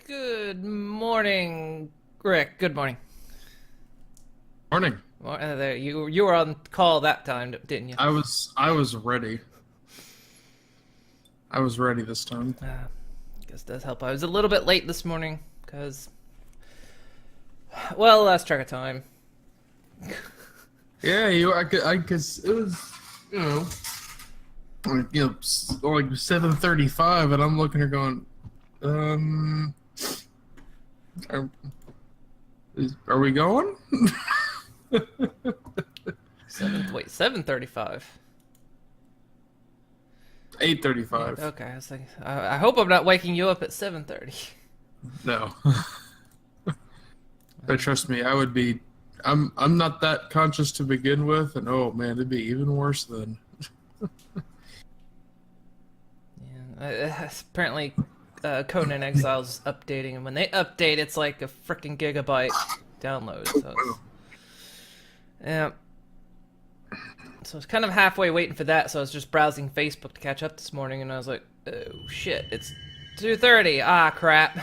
Good morning, Rick. Good morning. Morning. Well, there, you were on call that time, didn't you? I was ready. I was ready this time. Guess does help. I was a little bit late this morning because, well, last track of time. Yeah, I cause it was, you know, like 7:35, and I'm looking here going, are, are we going? 7:35. 8:35. Okay, I was like, I hope I'm not waking you up at 7:30. No. But trust me, I would be. I'm not that conscious to begin with, and oh man, it'd be even worse then. Yeah, apparently, Conan Exile's updating, and when they update, it's like a freaking gigabyte download. So yeah. So I was kind of halfway waiting for that, so I was just browsing Facebook to catch up this morning, and I was like, oh shit, it's 2:30. Ah, crap.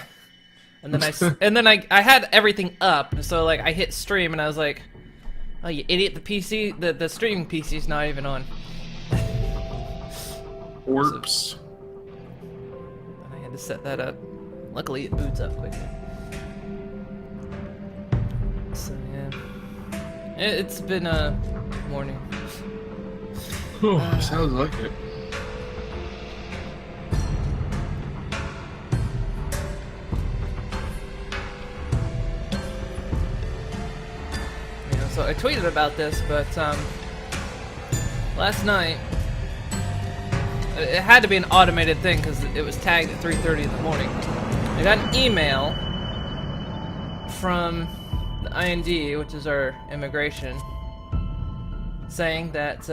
And then I had everything up, so like I hit stream, and I was like, oh, you idiot, the streaming PC's not even on. Whoops. And I had to set that up. Luckily it boots up quickly. So yeah. It's been a morning. Oh, sounds like it. So I tweeted about this, but last night it had to be an automated thing because it was tagged at 3:30 in the morning. I got an email from the IND, which is our immigration, saying that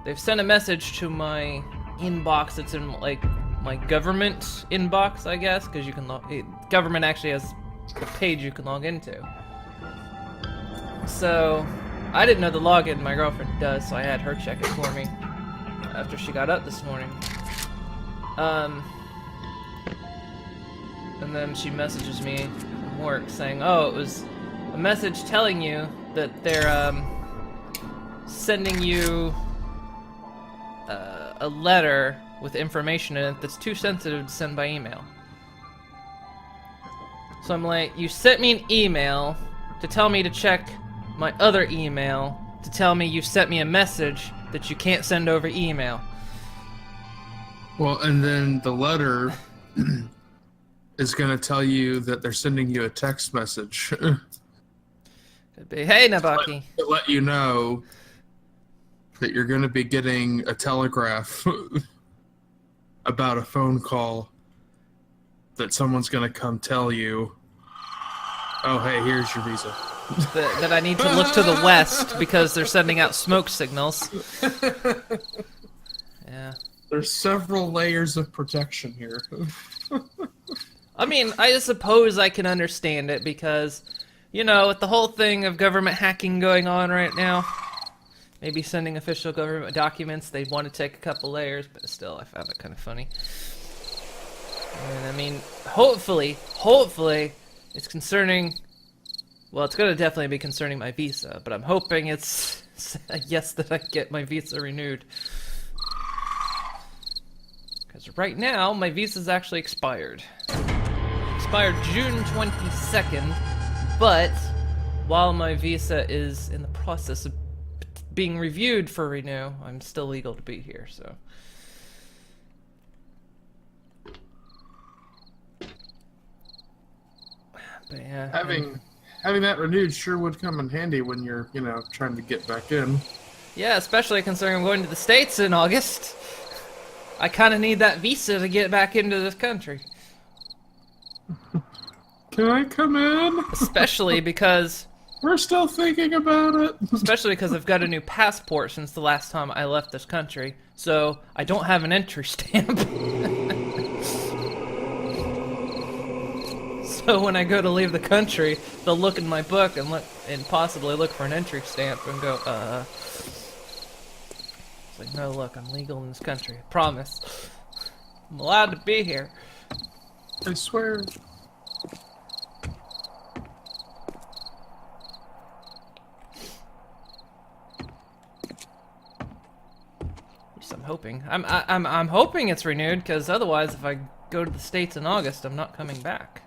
they've sent a message to my inbox. That's in like my government inbox, I guess, because you can government actually has a page you can log into. So, I didn't know the login, my girlfriend does, so I had her check it for me after she got up this morning. And then she messages me from work saying, oh, it was a message telling you that they're, sending you, a letter with information in it that's too sensitive to send by email. So I'm like, you sent me an email to tell me to check my other email to tell me you sent me a message that you can't send over email. Well, and then the letter is going to tell you that they're sending you a text message Could be, hey Nabaki. to let you know that you're going to be getting a telegraph about a phone call that someone's going to come tell you, oh, hey, here's your visa. That I need to look to the west because they're sending out smoke signals. Yeah. There's several layers of protection here. I mean, I suppose I can understand it because, you know, with the whole thing of government hacking going on right now, maybe sending official government documents, they want to take a couple layers, but still, I found it kind of funny. And I mean, hopefully, it's concerning. Well, it's going to definitely be concerning my visa, but I'm hoping it's a yes that I get my visa renewed. Because right now, my visa's actually expired. Expired June 22nd, but while my visa is in the process of being reviewed for renew, I'm still legal to be here, so. But yeah. Having that renewed sure would come in handy when you're, trying to get back in. Yeah, especially considering I'm going to the States in August. I kind of need that visa to get back into this country. Can I come in? Especially because... We're still thinking about it. Especially because I've got a new passport since the last time I left this country. So, I don't have an entry stamp. So when I go to leave the country, they'll look in my book and possibly look for an entry stamp and go, It's like, no, look, I'm legal in this country. I promise. I'm allowed to be here. I swear. hoping. I'm hoping it's renewed, because otherwise, if I go to the States in August, I'm not coming back.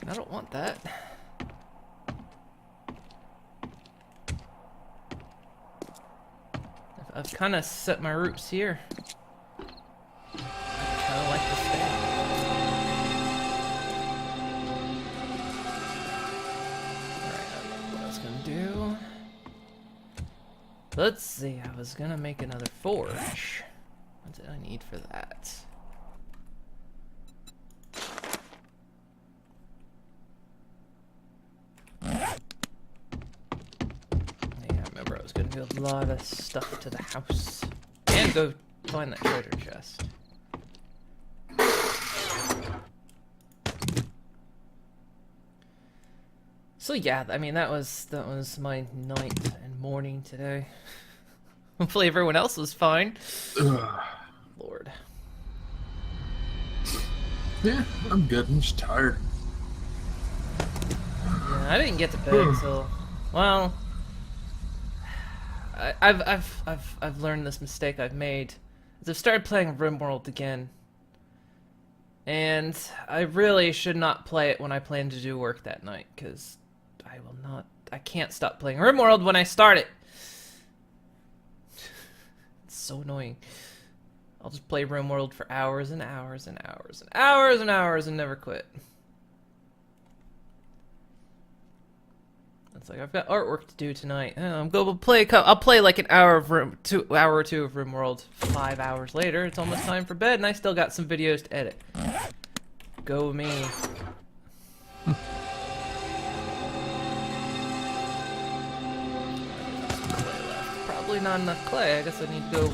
I don't want that. I've kind of set my roots here. I kind of like to stay. Alright, I don't know what I was gonna do. Let's see, I was gonna make another forge. What did I need for that? I was gonna do a lot of stuff to the house and go find that treasure chest. So yeah, I mean that was my night and morning today. Hopefully everyone else was fine. Lord. Yeah, I'm good. I'm just tired. Yeah, I didn't get to bed until, well, I've learned this mistake I've made. Is I've started playing RimWorld again, and I really should not play it when I plan to do work that night, because I can't stop playing RimWorld when I start it. It's so annoying. I'll just play RimWorld for hours and hours and hours and hours and hours and never quit. It's like, I've got artwork to do tonight. I'm going to play. I'll play like an hour or two of RimWorld. 5 hours later, it's almost time for bed, and I still got some videos to edit. Go me. Probably not enough clay. I guess I need to go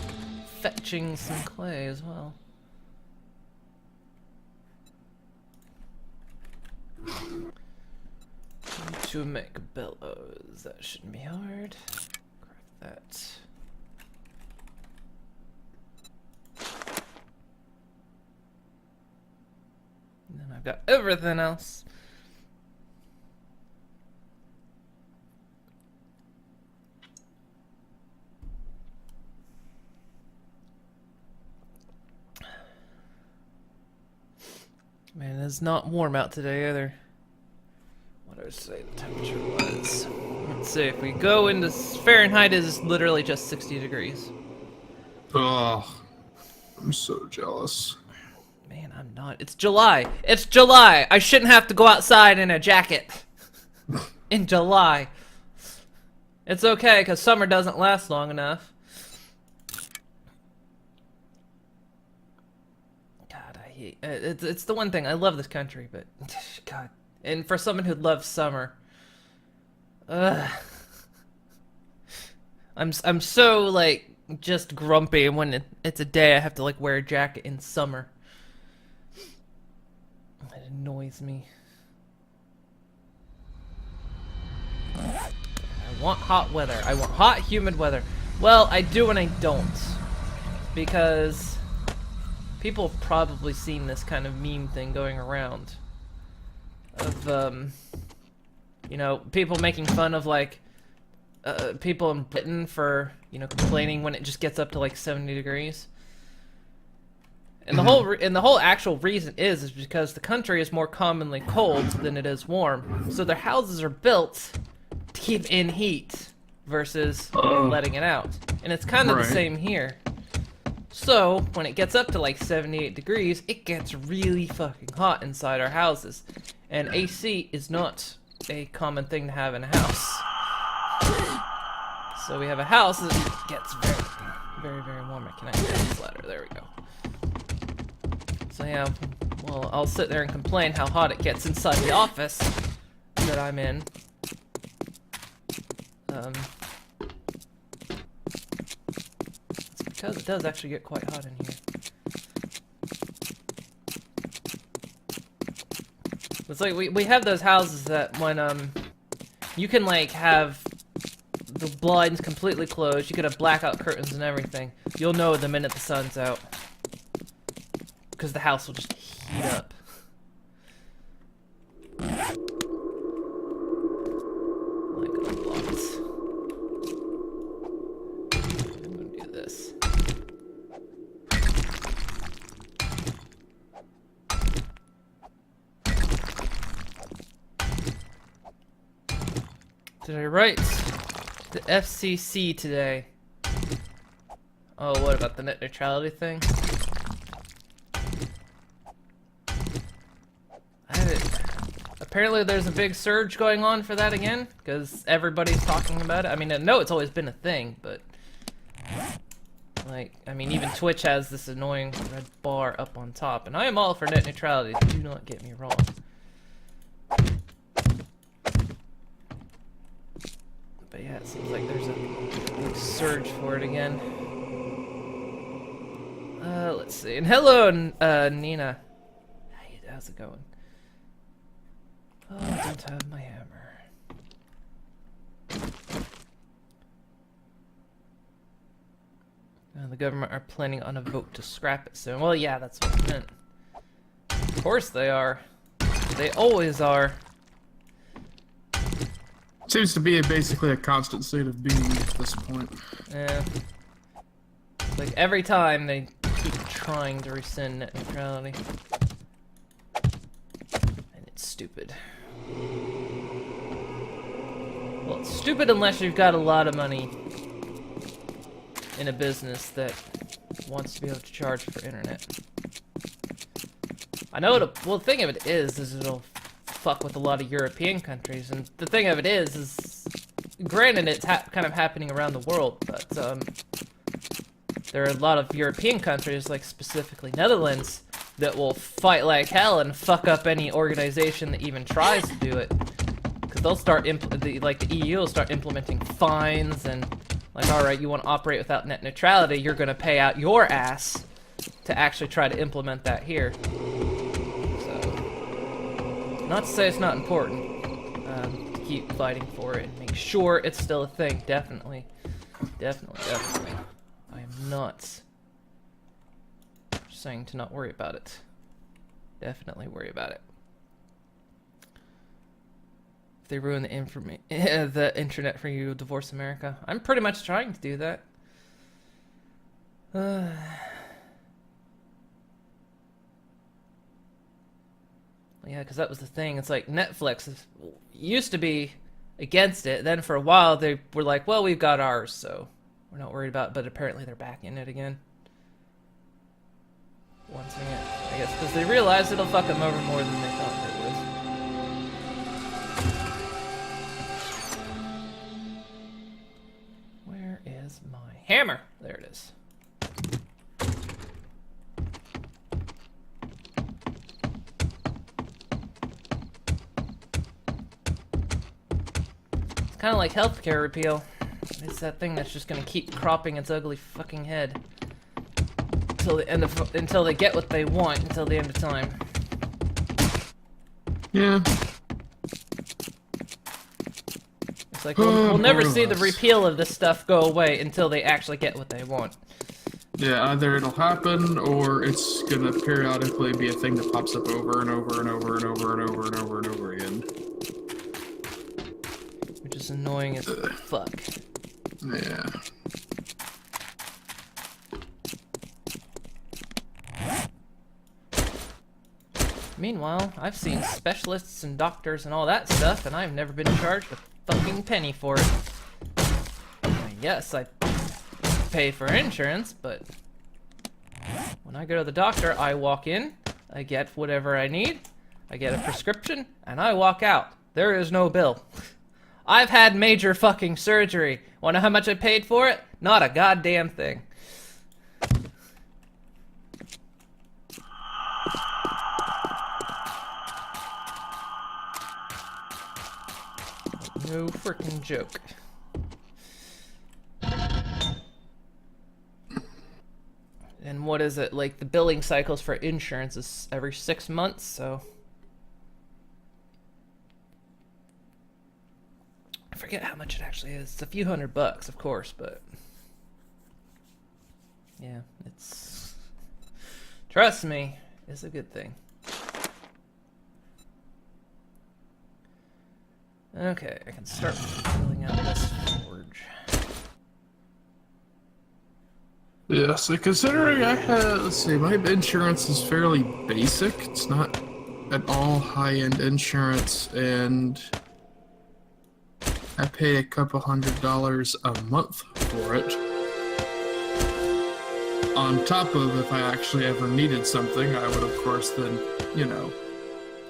fetching some clay as well. To make bellows. That shouldn't be hard. Craft that. And then I've got everything else. Man, it's not warm out today either. What did I say the temperature was? Let's see, if we go into Fahrenheit, is literally just 60 degrees. Oh, I'm so jealous. Man, I'm not. It's July. It's July. I shouldn't have to go outside in a jacket. In July. It's okay, because summer doesn't last long enough. God, I hate... It's the one thing. I love this country, but... God. And for someone who loves summer... I'm so, like, just grumpy when it's a day I have to, like, wear a jacket in summer. It annoys me. I want hot weather. I want hot, humid weather. Well, I do and I don't. Because people have probably seen this kind of meme thing going around. Of, you know, people making fun of, like, people in Britain for, you know, complaining when it just gets up to, like, 70 degrees. And the whole actual reason is because the country is more commonly cold than it is warm. So their houses are built to keep in heat versus letting it out. And it's kind of the same here. So when it gets up to like 78 degrees, it gets really fucking hot inside our houses. And AC is not a common thing to have in a house. So we have a house that gets very, very, very warm. Can I get this ladder? There we go. So yeah, well, I'll sit there and complain how hot it gets inside the office that I'm in. It's because it does actually get quite hot in here. It's like we have those houses that when you can like have the blinds completely closed, you could have blackout curtains and everything. You'll know the minute the sun's out. Because the house will just heat up. Like blocks. I'm gonna do this. Did I write the FCC today? Oh, what about the net neutrality thing? Apparently there's a big surge going on for that again, because everybody's talking about it. I mean, I know it's always been a thing, but... like, I mean, even Twitch has this annoying red bar up on top, and I am all for net neutrality, do not get me wrong. But yeah, it seems like there's a big surge for it again. Let's see. And hello, Nina. Hey, how's it going? Oh, I don't have my hammer. The government are planning on a vote to scrap it soon. Well, yeah, that's what I meant. Of course they are. They always are. Seems to be basically a constant state of being at this point. Yeah. Like, every time they keep trying to rescind net neutrality. And it's stupid. Well, it's stupid unless you've got a lot of money in a business that wants to be able to charge for internet. I know it'll, well, the thing of it is it'll fuck with a lot of European countries, and the thing of it is granted it's kind of happening around the world, but there are a lot of European countries, like specifically Netherlands, that will fight like hell and fuck up any organization that even tries to do it. Because they'll start, like the EU will start implementing fines and like, alright, you want to operate without net neutrality, you're going to pay out your ass to actually try to implement that here. So, not to say it's not important to keep fighting for it and make sure it's still a thing. Definitely. Definitely. I am not saying to not worry about it. Definitely worry about it. If they ruin the internet for you, divorce America. I'm pretty much trying to do that. Yeah, because that was the thing. It's like Netflix used to be against it. Then for a while they were like, well, we've got ours, so we're not worried about it. But apparently they're back in it again. Once again, I guess, because they realized it'll fuck them over more than they thought it would. Where is my hammer? There it is. It's kind of like healthcare repeal. It's that thing that's just gonna keep cropping its ugly fucking head until the end of, until they get what they want, until the end of time. Yeah. It's like we'll never see the repeal of this stuff go away until they actually get what they want. Yeah, either it'll happen or it's gonna periodically be a thing that pops up over and over and over and over and over and over and over again. Which is annoying as fuck. Yeah. Meanwhile, I've seen specialists and doctors and all that stuff, and I've never been charged a fucking penny for it. I mean, yes, I pay for insurance, but when I go to the doctor, I walk in, I get whatever I need, I get a prescription, and I walk out. There is no bill. I've had major fucking surgery. Wanna know how much I paid for it? Not a goddamn thing. No freaking joke. And what is it? Like, the billing cycles for insurance is every 6 months, so... I forget how much it actually is. It's a few $100, of course, but... yeah, it's... trust me, it's a good thing. Okay, I can start filling out this forge. Yeah, so considering I have, let's see, my insurance is fairly basic. It's not at all high-end insurance, and I pay a couple $100 a month for it. On top of if I actually ever needed something, I would of course then, you know,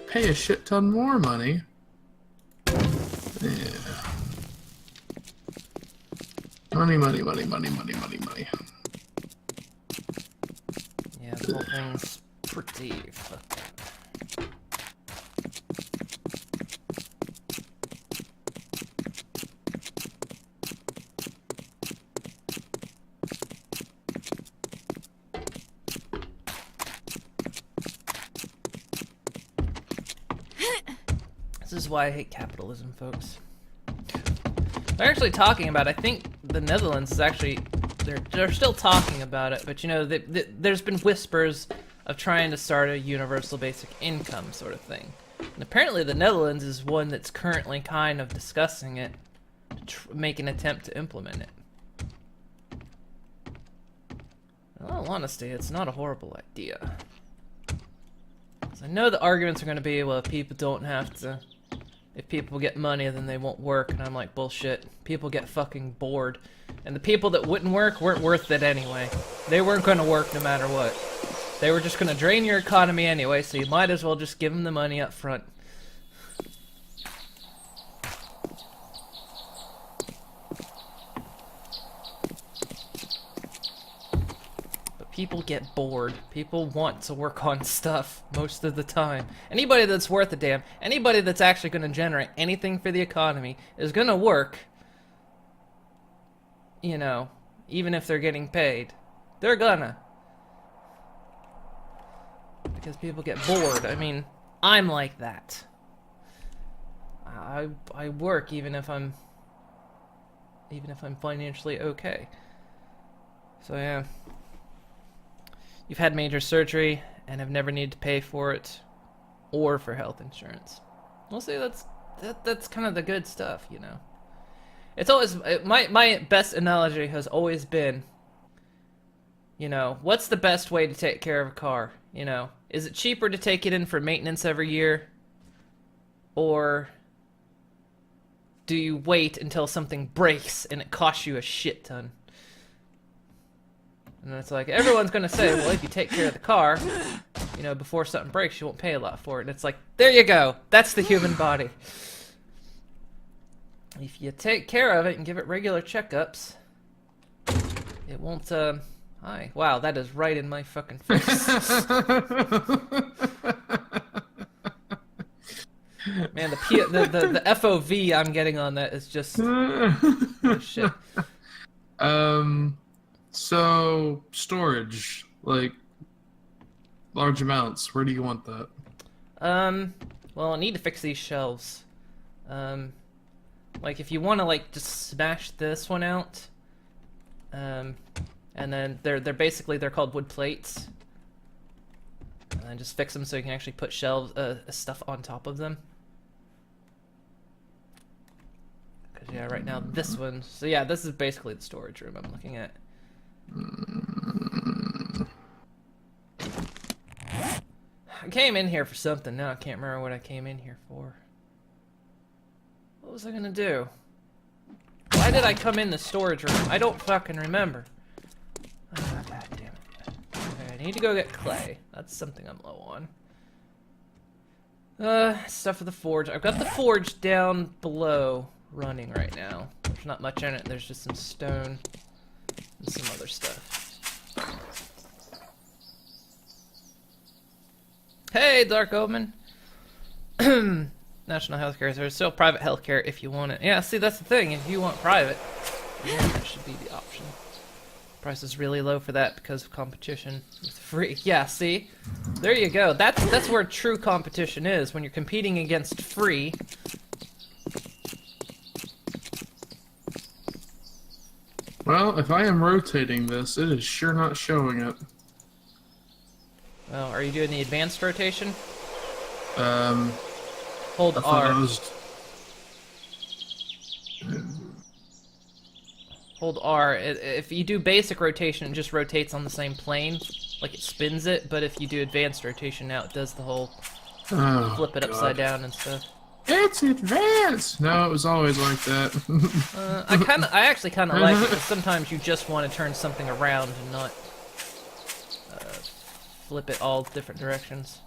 pay a shit ton more money. Yeah. Money, money, money, money, money, money, money. Yeah, the whole thing's pretty fucked up. This is why I hate capitalism, folks. They're actually talking about, I think the Netherlands is actually, they're still talking about it, but you know, there's been whispers of trying to start a universal basic income sort of thing. And apparently the Netherlands is one that's currently kind of discussing it, to make an attempt to implement it. In all honesty, it's not a horrible idea. 'Cause I know the arguments are going to be, well, if people don't have to, if people get money, then they won't work, and I'm like, bullshit. People get fucking bored. And the people that wouldn't work weren't worth it anyway. They weren't going to work no matter what. They were just going to drain your economy anyway, so you might as well just give them the money up front. But people get bored. People want to work on stuff most of the time. Anybody that's worth a damn, anybody that's actually going to generate anything for the economy is going to work, you know, even if they're getting paid. They're gonna. Because people get bored. I mean, I'm like that. I work even if I'm financially okay. So yeah. You've had major surgery and have never needed to pay for it or for health insurance. We'll say that's kind of the good stuff, you know. It's always my best analogy has always been, you know, what's the best way to take care of a car? You know, is it cheaper to take it in for maintenance every year, or do you wait until something breaks and it costs you a shit ton? And it's like, everyone's gonna say, well, if you take care of the car, you know, before something breaks, you won't pay a lot for it. And it's like, there you go. That's the human body. If you take care of it and give it regular checkups, it won't, hi. Wow, that is right in my fucking face. Man, the FOV I'm getting on that is just oh, shit. So storage, like large amounts. Where do you want that? Well, I need to fix these shelves. Like if you want to like just smash this one out, and then they're called wood plates, and then just fix them so you can actually put shelves stuff on top of them. Cause yeah, right now this one. So yeah, this is basically the storage room I'm looking at. I came in here for something. Now I can't remember what I came in here for. What was I gonna do? Why did I come in the storage room? I don't fucking remember. Oh, God damn it. Okay, I need to go get clay. That's something I'm low on. Stuff for the forge. I've got the forge down below running right now. There's not much in it. There's just some stone and some other stuff. Hey, Dark Omen! National healthcare. There's still private healthcare if you want it. Yeah, see, that's the thing. If you want private, yeah, that should be the option. Price is really low for that because of competition with free. Yeah, see? There you go. That's where true competition is, when you're competing against free. Well, if I am rotating this, it is sure not showing it. Well, are you doing the advanced rotation? I Hold thought R. I was... Hold R. If you do basic rotation, it just rotates on the same plane, like it spins it. But if you do advanced rotation, now it does the whole Oh, flip it God. upside down and stuff. It's advanced. No, it was always like that. I actually kind of like it, because sometimes you just want to turn something around and not flip it all different directions.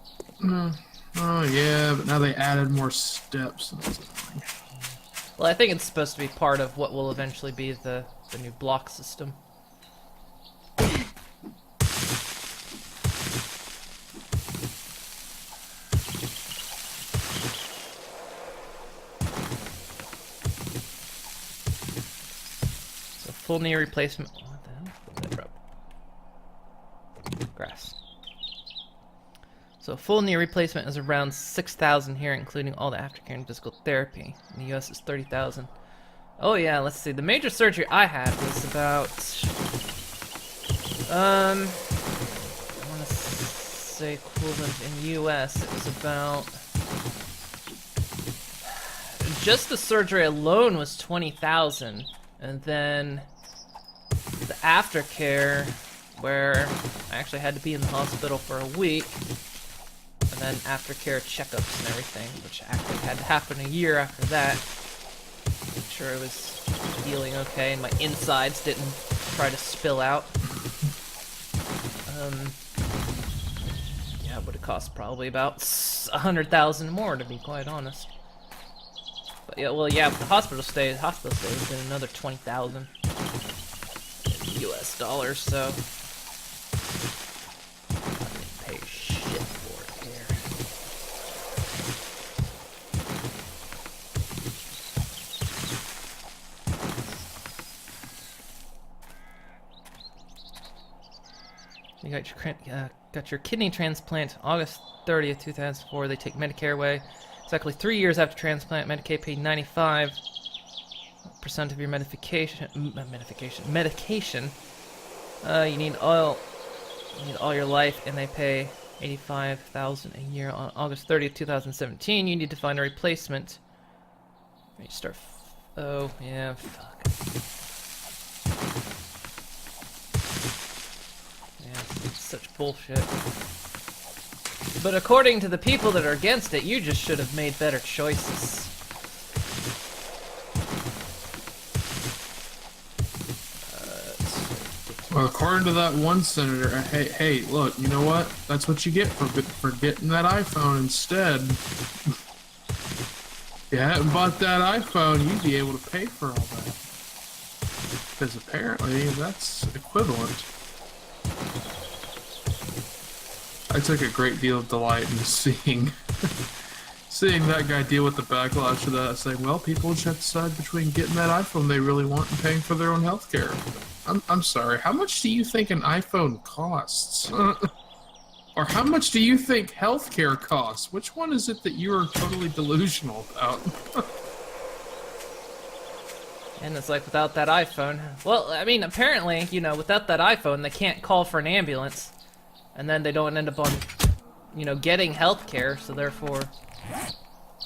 Oh yeah, but now they added more steps. That's annoying. Well, I think it's supposed to be part of what will eventually be the new block system. So full knee replacement. What the hell? What's that rub? Grass. So full knee replacement is around 6,000 here, including all the aftercare and physical therapy. In the US, it's 30,000. Oh yeah, let's see. The major surgery I had was about, I want to say equivalent in US. It was about, just the surgery alone was 20,000, and then the aftercare, where I actually had to be in the hospital for a week. And then aftercare checkups and everything, which actually had to happen a year after that. Make sure I was healing okay and my insides didn't try to spill out. Yeah, it would have cost probably about 100,000 more, to be quite honest. But yeah, well, yeah, the hospital stay would have been another 20,000 US dollars, so I didn't pay shit for it here. You got your kidney transplant August 30th, 2004. They take Medicare away. Exactly 3 years after transplant, Medicaid paid 95% of your medication. You need all your life, and they pay 85,000 a year on August 30th, 2017. You need to find a replacement. You start. Oh yeah, fuck. It's such bullshit. But according to the people that are against it, you just should have made better choices. Well, according to that one senator, hey, look, you know what? That's what you get for getting that iPhone instead. If you hadn't bought that iPhone, you'd be able to pay for all that. Because apparently that's equivalent. I took a great deal of delight in seeing that guy deal with the backlash of that, saying, well, people just have to decide between getting that iPhone they really want and paying for their own health care. I'm sorry, how much do you think an iPhone costs? Or how much do you think healthcare costs? Which one is it that you are totally delusional about? And it's like, without that iPhone... Well, I mean, apparently, you know, without that iPhone, they can't call for an ambulance. And then they don't end up on, you know, getting healthcare, so therefore,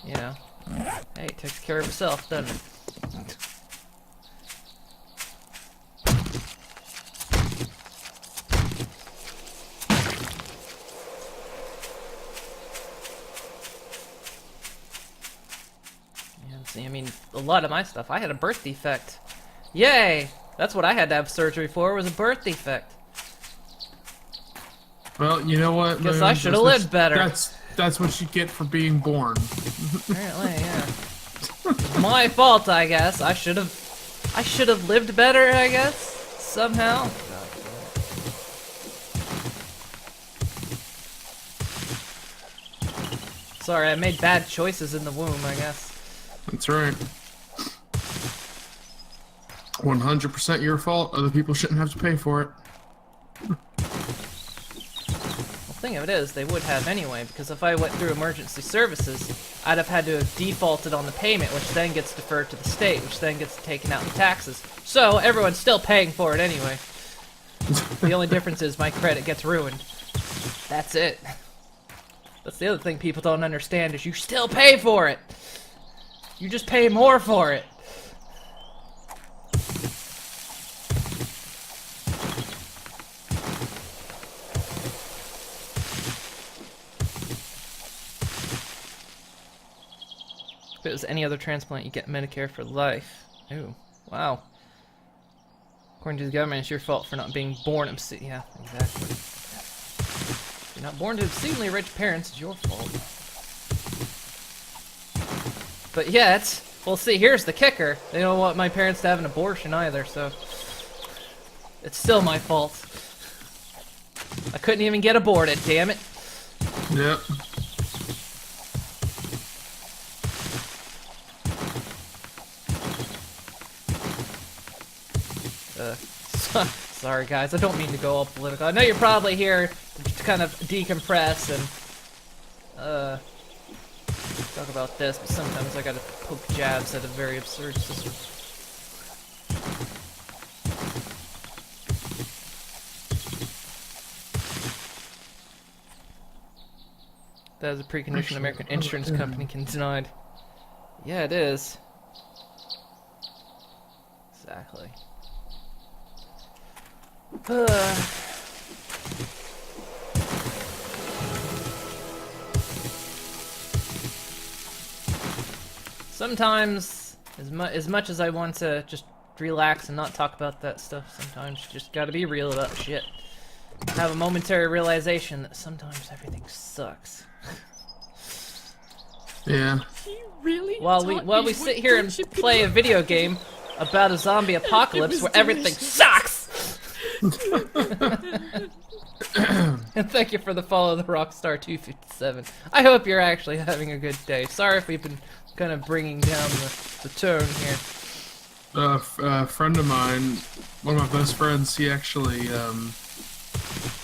you know, hey, it takes care of itself, doesn't it? See, I mean, a lot of my stuff, I had a birth defect. Yay! That's what I had to have surgery for, was a birth defect. Well, you know what? Guess I should have lived better. That's what you get for being born. Apparently, yeah. It's my fault, I guess. I should have lived better, I guess. Somehow. Sorry, I made bad choices in the womb, I guess. That's right. 100% your fault. Other people shouldn't have to pay for it. The thing of it is, they would have anyway, because if I went through emergency services, I'd have had to have defaulted on the payment, which then gets deferred to the state, which then gets taken out in taxes. So everyone's still paying for it anyway. The only difference is my credit gets ruined. That's it. That's the other thing people don't understand, is you still pay for it. You just pay more for it. it was any other transplant, you get Medicare for life. Ooh, wow. According to the government, it's your fault for not being born obscenely. Yeah, exactly. If you're not born to obscenely rich parents, it's your fault. But yet, well, see, here's the kicker. They don't want my parents to have an abortion either, so it's still my fault. I couldn't even get aborted, damn it. Yep. Sorry guys, I don't mean to go all political. I know you're probably here to kind of decompress and talk about this, but sometimes I gotta poke jabs at a very absurd system. That is a precondition American insurance company can deny. Yeah, it is. Exactly. Sometimes, as much as I want to just relax and not talk about that stuff, sometimes you just gotta be real about shit. Have a momentary realization that sometimes everything sucks. Yeah. While we sit here and play a video game about a zombie apocalypse where everything sucks. And thank you for the follow, the Rockstar 257. I hope you're actually having a good day. Sorry if we've been kind of bringing down the tone here. A friend of mine, one of my best friends, he actually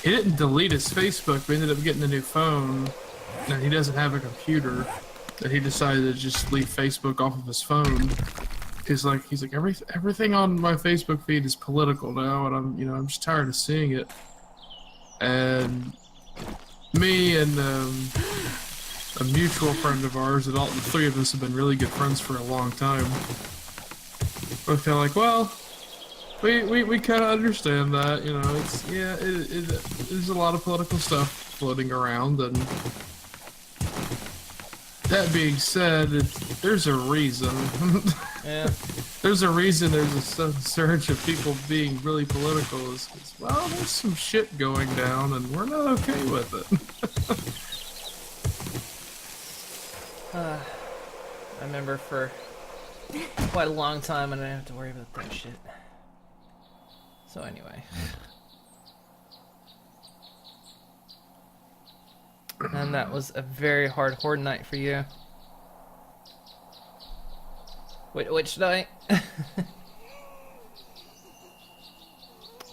he didn't delete his Facebook, but ended up getting a new phone, and he doesn't have a computer. That he decided to just leave Facebook off of his phone. He's like everything on my Facebook feed is political now, and I'm just tired of seeing it. And me and a mutual friend of ours, and all the three of us have been really good friends for a long time. But they're like, well, we kind of understand that, there's a lot of political stuff floating around, and that being said, there's a reason. Yeah. There's a reason there's a sudden surge of people being really political. Well, there's some shit going down, and we're not okay with it. I remember for quite a long time I didn't have to worry about that shit. So anyway. And that was a very hard night for you. Which night?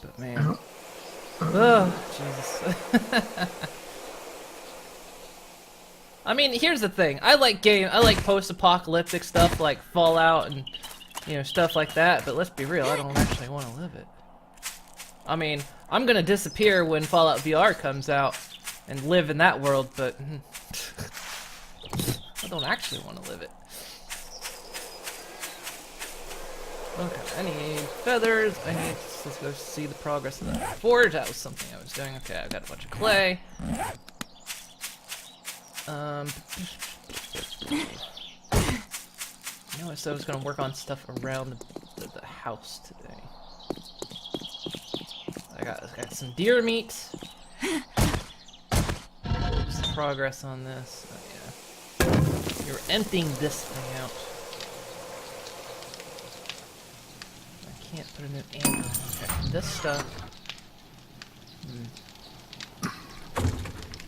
But man. Oh, Jesus. I mean, here's the thing. I like post-apocalyptic stuff like Fallout and, stuff like that, but let's be real, I don't actually want to live it. I mean, I'm gonna disappear when Fallout VR comes out and live in that world, but I don't actually want to live it. Okay, I need feathers. Let's go see the progress of the forge. That was something I was doing. Okay, I've got a bunch of clay. I said I was gonna work on stuff around the house today. I got some deer meat. Some progress on this. Oh, yeah. You're emptying this thing out. I can't put a new anvil. Okay, this stuff.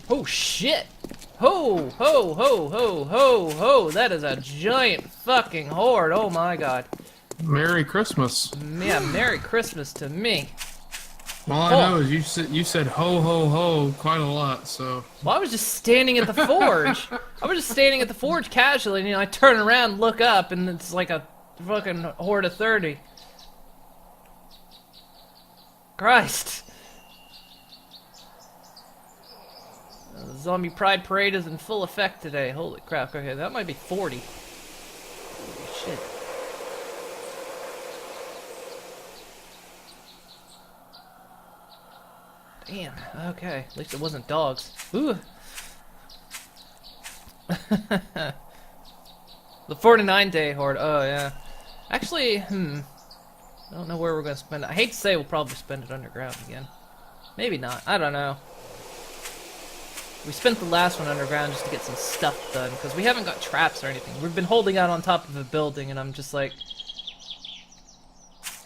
Oh shit! Ho! Ho! Ho! Ho! Ho! Ho! That is a giant fucking horde! Oh my god! Merry Christmas. Yeah, Merry Christmas to me. All I know is you said ho ho ho quite a lot, so. Well, I was just standing at the forge. I was just standing at the forge casually, and I turn around, look up, and it's like a fucking horde of 30. Christ. The Zombie Pride Parade is in full effect today. Holy crap. Okay, that might be 40. Holy shit. Damn, okay. At least it wasn't dogs. Ooh. The 49-day horde. Oh yeah. Actually, I don't know where we're gonna spend it. I hate to say we'll probably spend it underground again. Maybe not. I don't know. We spent the last one underground just to get some stuff done, because we haven't got traps or anything. We've been holding out on top of a building, and I'm just like,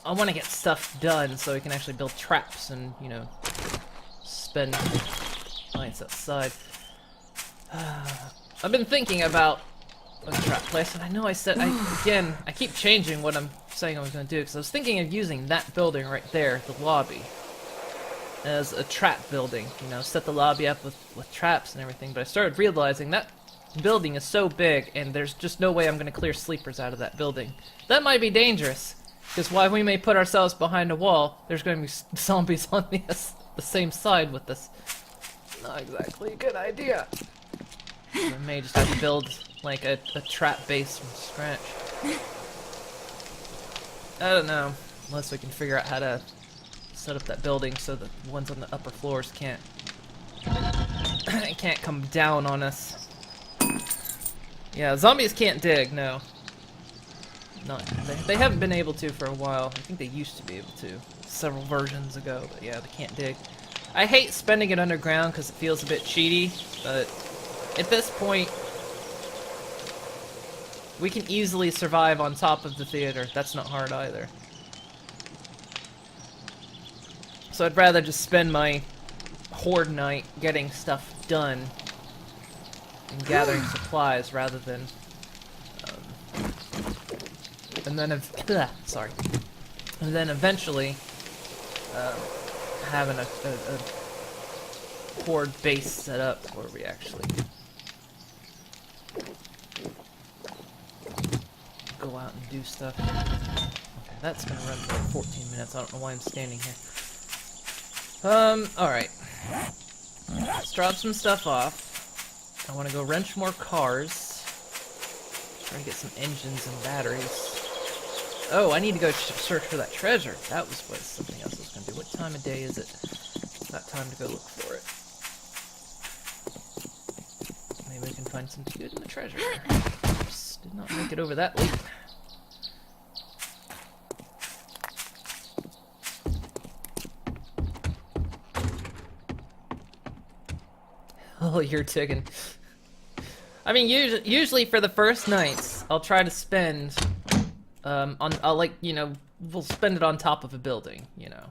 I want to get stuff done so we can actually build traps and, you know, spend nights outside. I've been thinking about a trap place, and I know I keep changing what I'm saying I was going to do, because I was thinking of using that building right there, the lobby, as a trap building, you know, set the lobby up with traps and everything, but I started realizing that building is so big, and there's just no way I'm going to clear sleepers out of that building. That might be dangerous, because while we may put ourselves behind a wall, there's going to be zombies on the same side with us. Not exactly a good idea. I may just have to build, like, a trap base from scratch. I don't know, unless we can figure out how to set up that building so that the ones on the upper floors can't come down on us. Yeah, zombies can't dig, no. They haven't been able to for a while. I think they used to be able to several versions ago, but yeah, they can't dig. I hate spending it underground because it feels a bit cheaty, but at this point, we can easily survive on top of the theater. That's not hard either. So I'd rather just spend my horde night getting stuff done and gathering supplies rather than and then eventually having a horde base set up where we actually go out and do stuff. Okay, that's gonna run for like 14 minutes. I don't know why I'm standing here. Alright. Let's drop some stuff off. I want to go wrench more cars. Try to get some engines and batteries. Oh, I need to go search for that treasure. That was what something else I was going to do. What time of day is it? It's not time to go look for it. Maybe we can find something good in the treasure. Oops, did not make it over that late. Oh, you're ticking. I mean, usually for the first nights, I'll try to spend, we'll spend it on top of a building, you know.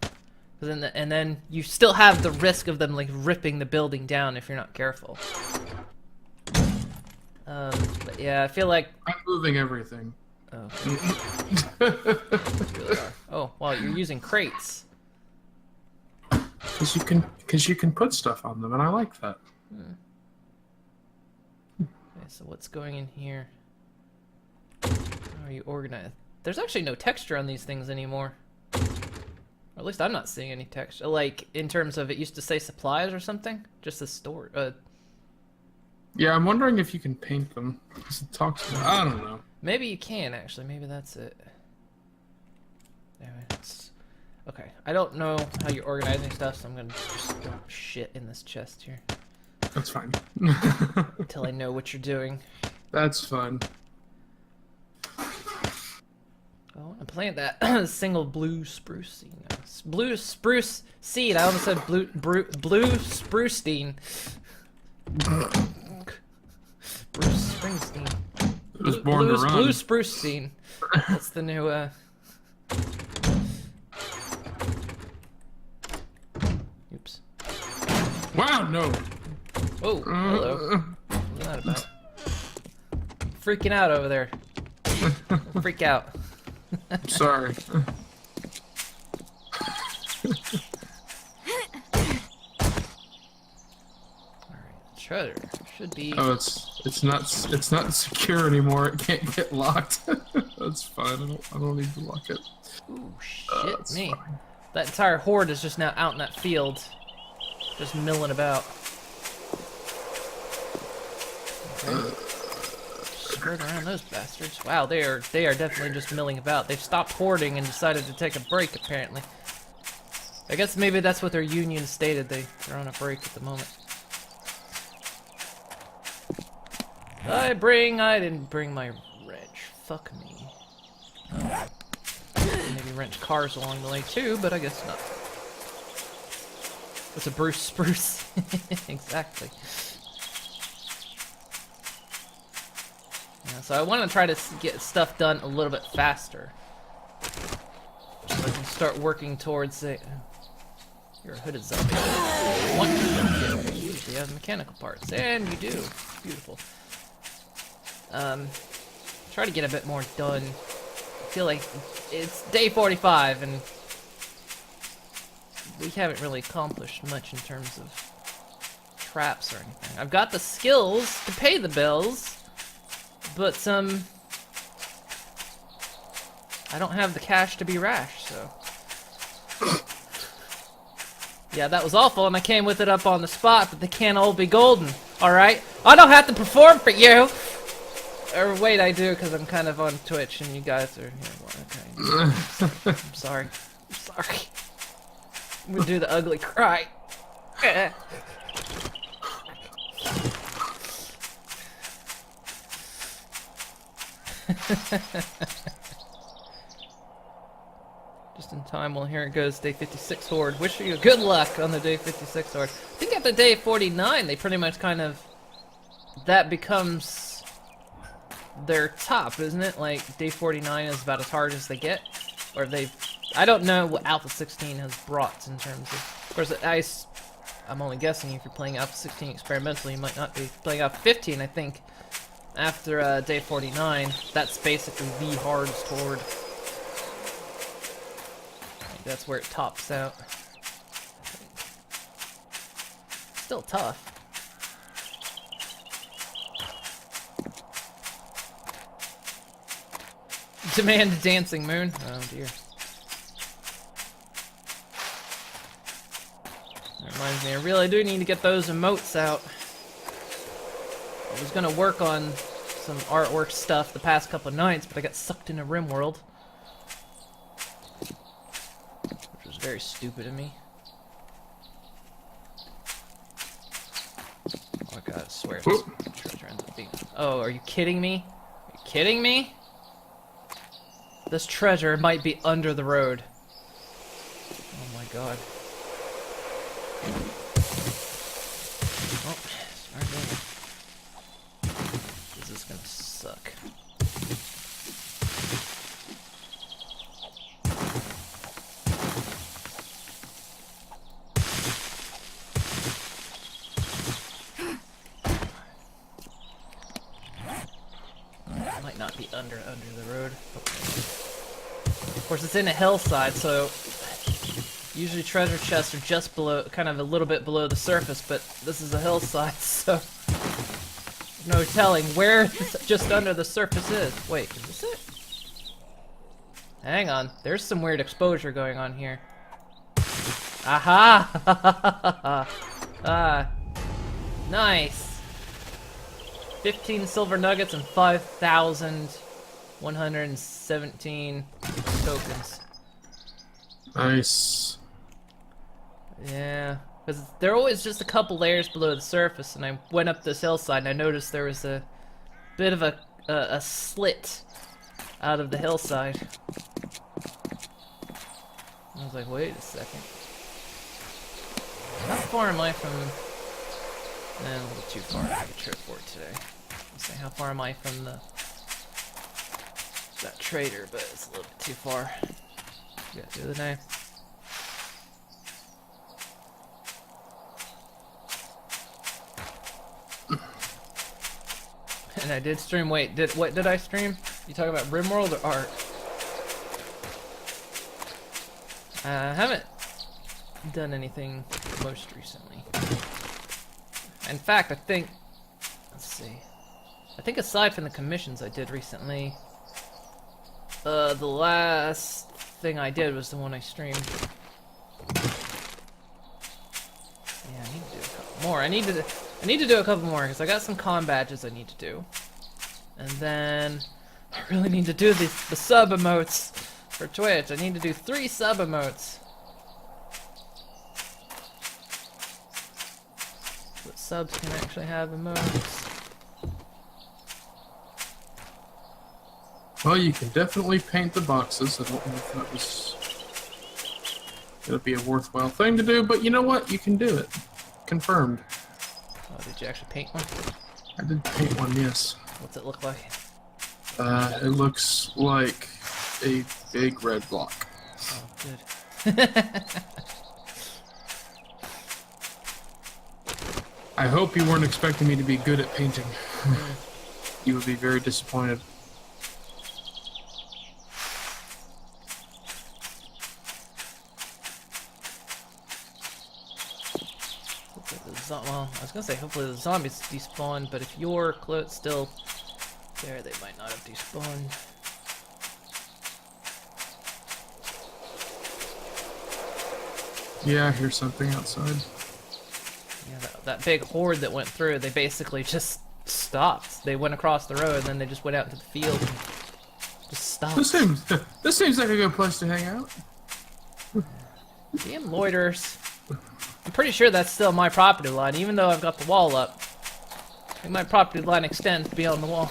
And then you still have the risk of them, like, ripping the building down if you're not careful. But yeah, I feel like... I'm moving everything. Oh. You really are. Oh, wow, you're using crates. Because you can put stuff on them, and I like that. Okay, so what's going in here? How are you organized? There's actually no texture on these things anymore. Or at least I'm not seeing any texture. Like, in terms of it used to say supplies or something? Just the store. Yeah, I'm wondering if you can paint them. Because it talks about, I don't know. Maybe you can, actually. Maybe that's it. Okay, I don't know how you're organizing stuff, so I'm gonna just dump shit in this chest here. That's fine. Until I know what you're doing. That's fun. I want to plant that single blue spruce seed. Blue spruce seed. I almost said blue spruceine. Bruce Springsteen. Was born to run. Blue Spruceine. That's the new. Oops. Wow, no. Oh, hello. What's that about? Freaking out over there. Freak out. Sorry. Alright, treasure should be. Oh, it's not secure anymore. It can't get locked. That's fine. I don't need to lock it. Ooh, shit me. Fine. That entire horde is just now out in that field, just milling about. Okay. Skirt around those bastards. Wow, they are definitely just milling about. They've stopped hoarding and decided to take a break, apparently. I guess maybe that's what their union stated. They're on a break at the moment. I didn't bring my wrench. Fuck me. Oh. Maybe wrench cars along the way too, but I guess not. It's a Bruce Spruce. Exactly. Yeah, so I want to try to get stuff done a little bit faster. So I can start working towards it. You're a hooded zombie. What? You usually have mechanical parts, and you do. Beautiful. Try to get a bit more done. I feel like it's day 45, and we haven't really accomplished much in terms of traps or anything. I've got the skills to pay the bills, but I don't have the cash to be rash, so. Yeah, that was awful, and I came with it up on the spot, but they can't all be golden, alright? I don't have to perform for you! Or wait, I do, because I'm kind of on Twitch, and you guys are here. Well, okay. I'm sorry. I'm sorry. I'm gonna do the ugly cry. Just in time, well, here it goes, day 56 horde. Wish you good luck on the day 56 horde. I think after day 49, they pretty much kind of... That becomes their top, isn't it? Like, day 49 is about as hard as they get? Or they've... I don't know what Alpha 16 has brought in terms of course, I'm only guessing if you're playing Alpha 16 experimentally, you might not be playing Alpha 15, I think. After day 49, that's basically the hardest horde. Like, that's where it tops out. Still tough. Demand dancing moon. Oh dear. That reminds me, I really do need to get those emotes out. I was gonna work on some artwork stuff the past couple of nights, but I got sucked into RimWorld. Which was very stupid of me. Oh god, I swear this treasure ends up being... Oh, are you kidding me? Are you kidding me? This treasure might be under the road. Oh my god. Oh, start moving. This is gonna suck. It might not be under the road. Okay. Of course, it's in a hillside, so usually treasure chests are just below, kind of a little bit below the surface, but this is a hillside, so no telling where just under the surface is. Wait, is this it? Hang on, there's some weird exposure going on here. Aha! Ah, nice. 15 silver nuggets and 5,117 tokens. Nice. Yeah, because they're always just a couple layers below the surface, and I went up this hillside and I noticed there was a bit of a slit out of the hillside. I was like, wait a second. How far am I from... a little too far to make a trip for it today. Let's say, how far am I from that trader, but it's a little bit too far. Yeah, the other day. And I did stream. Wait, what did I stream? You talking about RimWorld or art? I haven't done anything most recently. In fact, I think, let's see. I think aside from the commissions I did recently, the last thing I did was the one I streamed. Yeah, I need to do a couple more. I need to do a couple more because I got some con badges I need to do. And then I really need to do the sub emotes for Twitch. I need to do 3 sub emotes. But subs can actually have emotes. Well, you can definitely paint the boxes. I don't know if that was gonna be a worthwhile thing to do, but you know what? You can do it. Confirmed. Oh, did you actually paint one? I did paint one, yes. What's it look like? It looks like a big red block. Oh, good. I hope you weren't expecting me to be good at painting. You would be very disappointed. Well, I was gonna say hopefully the zombies despawn, but if your clothes still there, they might not have despawned. Yeah, I hear something outside. Yeah, that big horde that went through, they basically just stopped. They went across the road, and then they just went out into the field and just stopped. This seems like a good place to hang out. Damn loiterers. I'm pretty sure that's still my property line, even though I've got the wall up. I think my property line extends beyond the wall.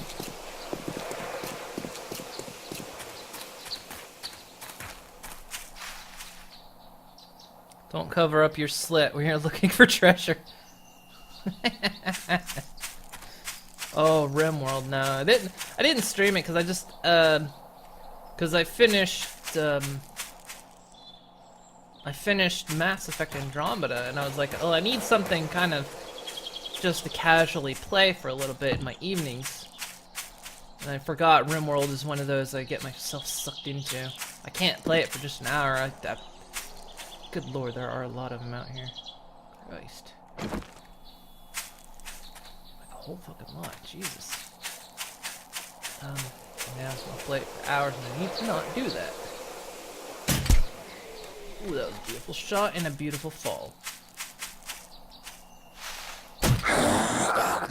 Don't cover up your slit when you're looking for treasure. Oh, RimWorld, no. I didn't stream it because I just, because I finished Mass Effect Andromeda, and I was like, oh, I need something kind of just to casually play for a little bit in my evenings. And I forgot RimWorld is one of those I get myself sucked into. I can't play it for just an hour. Good lord, there are a lot of them out here. Christ. Like a whole fucking lot, Jesus. Yeah, so I'll play it for hours and I need to not do that. Ooh, that was a beautiful shot and a beautiful fall. I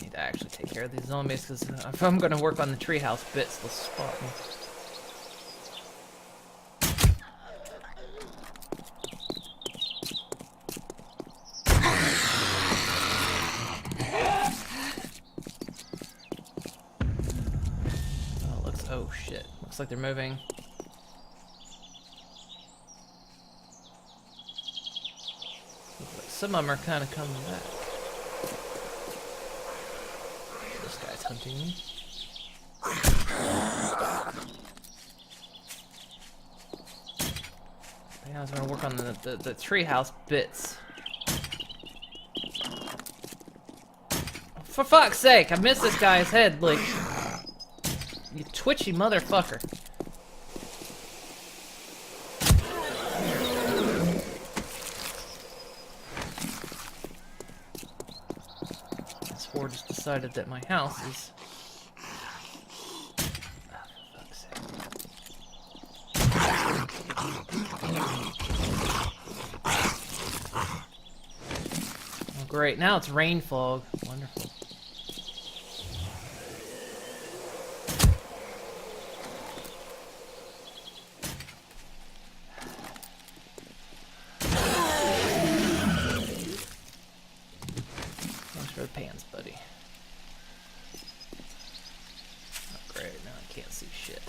need to actually take care of these zombies because if I'm going to work on the treehouse bits, they'll spot me. Oh shit, looks like they're moving. Looks like some of them are kind of coming back. This guy's hunting me. I think I was gonna work on the treehouse bits. For fuck's sake, I missed this guy's head, like... You twitchy motherfucker. This horde just decided that my house is... Oh, for fuck's sake. Oh, great, now it's rain fog. Wonderful. Pants, buddy. Oh, great. Now I can't see shit.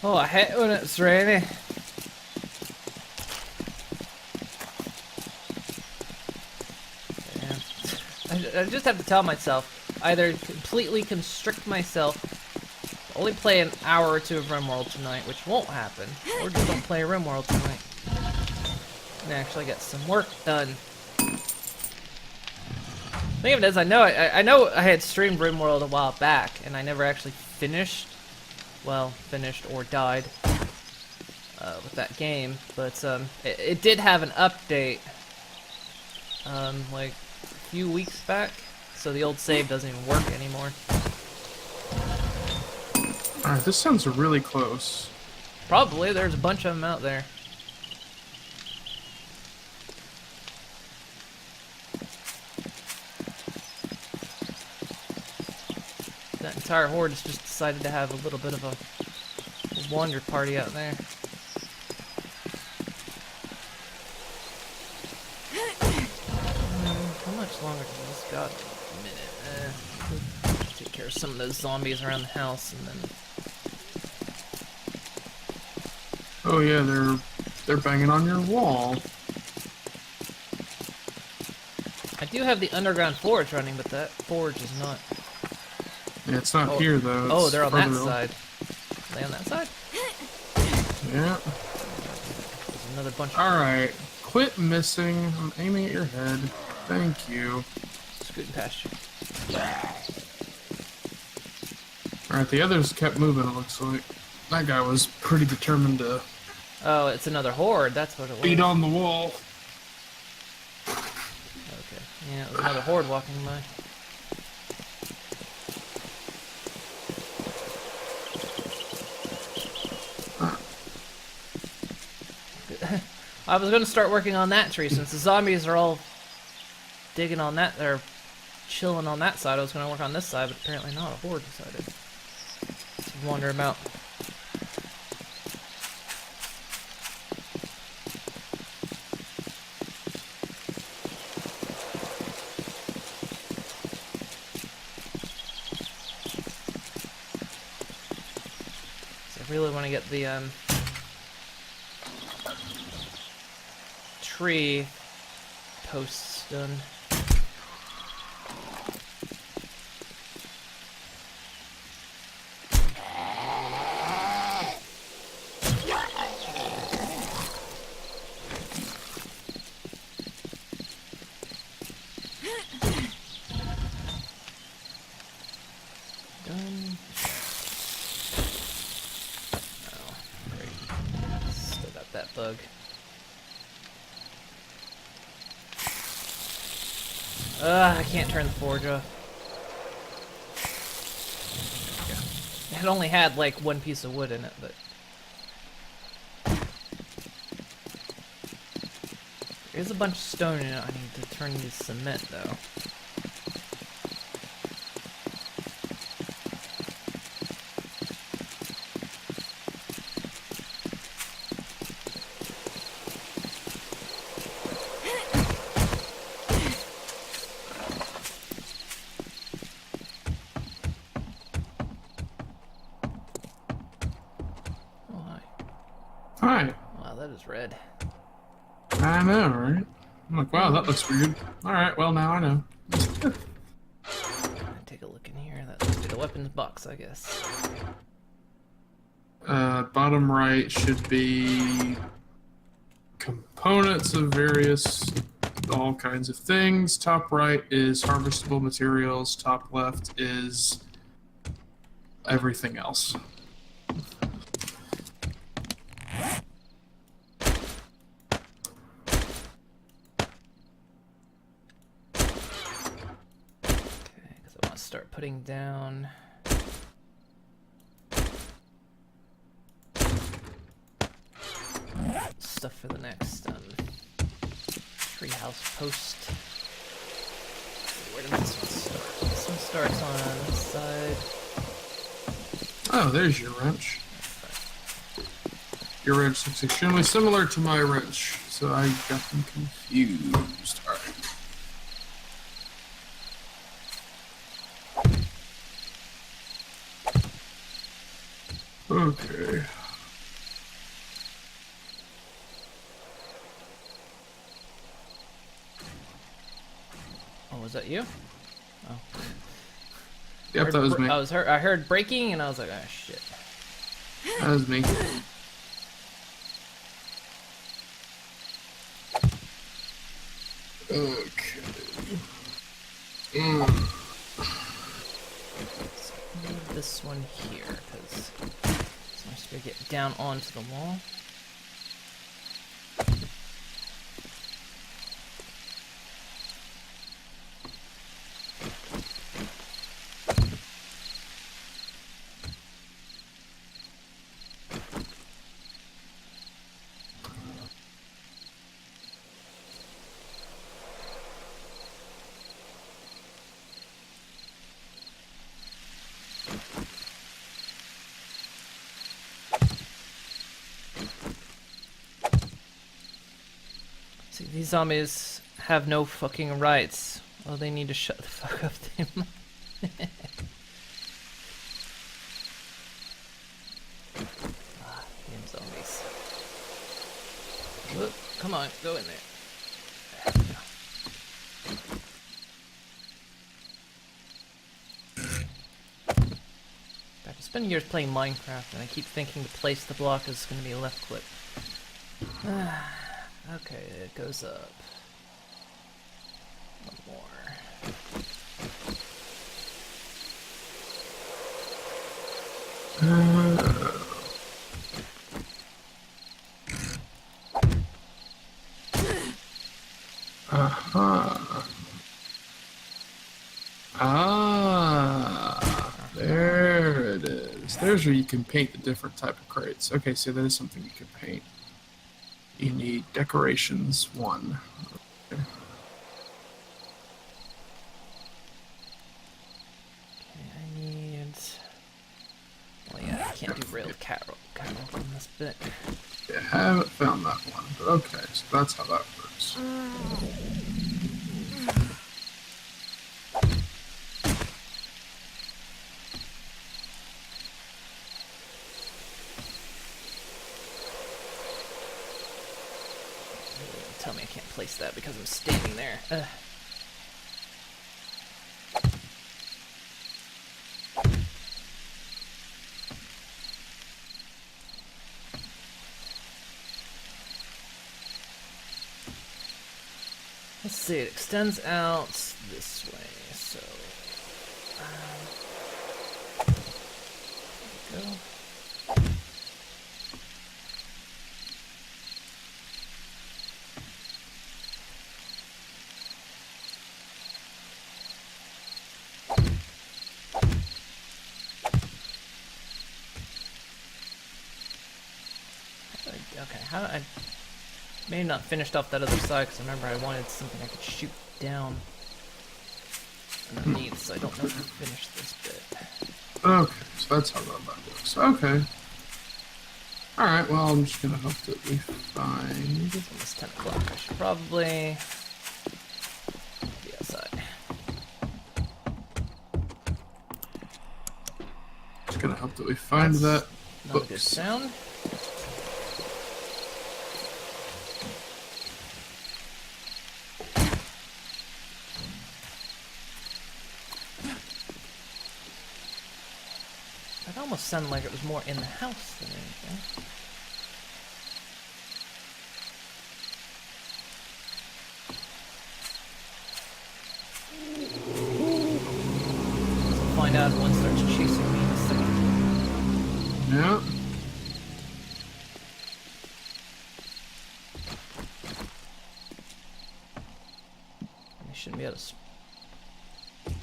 Oh, I hate when it's rainy. Yeah. I just have to tell myself, either completely constrict myself, only play an hour or two of RimWorld tonight, which won't happen, or just don't play RimWorld tonight. And actually get some work done. Thing of it is, I know I had streamed RimWorld a while back, and I never actually finished, or died with that game. But it did have an update, like a few weeks back, so the old save doesn't even work anymore. Alright, this sounds really close. Probably, there's a bunch of them out there. That entire horde has just decided to have a little bit of a wander party out there. How much longer does this got? A minute. Take care of some of those zombies around the house, and then Oh yeah, they're banging on your wall. I do have the underground forge running, but that forge is not. Yeah, it's not here though. Oh, It's they're on that further up. side. Are they on that side? Yeah. There's another bunch. All right. Quit missing. I'm aiming at your head. Thank you. Scooting past you. All right, the others kept moving. It looks like that guy was pretty determined to Oh, it's another horde. That's what it was. beat on the wall. Okay. Yeah, it was another horde walking by. I was gonna start working on that tree since the zombies are all digging on that. They're chilling on that side. I was gonna work on this side, but apparently not. A horde decided to wander about. So I really want to get the tree posts done. Done. Oh, great. Still got that bug. I can't turn the forge off. There we go. It only had like one piece of wood in it, but there's a bunch of stone in it. I need to turn into cement though. Oh hi. Hi. Wow, that is red. I know, right? I'm like, wow, that looks weird. All right, well now I know. Take a look in here. That must be the weapons box, I guess. Bottom right should be components of various, all kinds of things. Top right is harvestable materials. Top left is everything else. Okay, because I want to start putting down. Stuff for the next treehouse post. Where does this one start? This one starts on this side. Oh, there's your wrench. Your wrench looks extremely similar to my wrench, so I got them confused. All right. Okay. Oh, was that you? Oh. Yep, that was me. I heard breaking, and I was like, ah, shit. That was me. Okay. So move this one here, because it's nice to get down onto the wall. See, these zombies have no fucking rights. Oh, they need to shut the fuck up, them. Damn zombies. Whoop, come on, go in there. There we go. I've spent years playing Minecraft, and I keep thinking to place the block is going to be left click. Okay, it goes up. One more. There it is. There's where you can paint the different type of crates. Okay, so that is something you can paint. You need decorations 1. Okay. I need... Well, yeah, I can't do railed cattle on this bit. Yeah, I haven't found that one, but okay, so that's how that works. Tell me I can't place that because I'm standing there. Ugh. Let's see, it extends out this way, so... there we go. Okay, how I may have not finished off that other side because I remember I wanted something I could shoot down underneath, so I don't know how to finish this bit. Okay, so that's how that works. Okay. Alright, well, I'm just gonna hope that we find... It's almost 10 o'clock. I should probably be outside. Just gonna hope that we find that Not a good books. sound. It almost sounded like it was more in the house than anything. We'll find out if one starts chasing me in a second. Yeah. I shouldn't be able to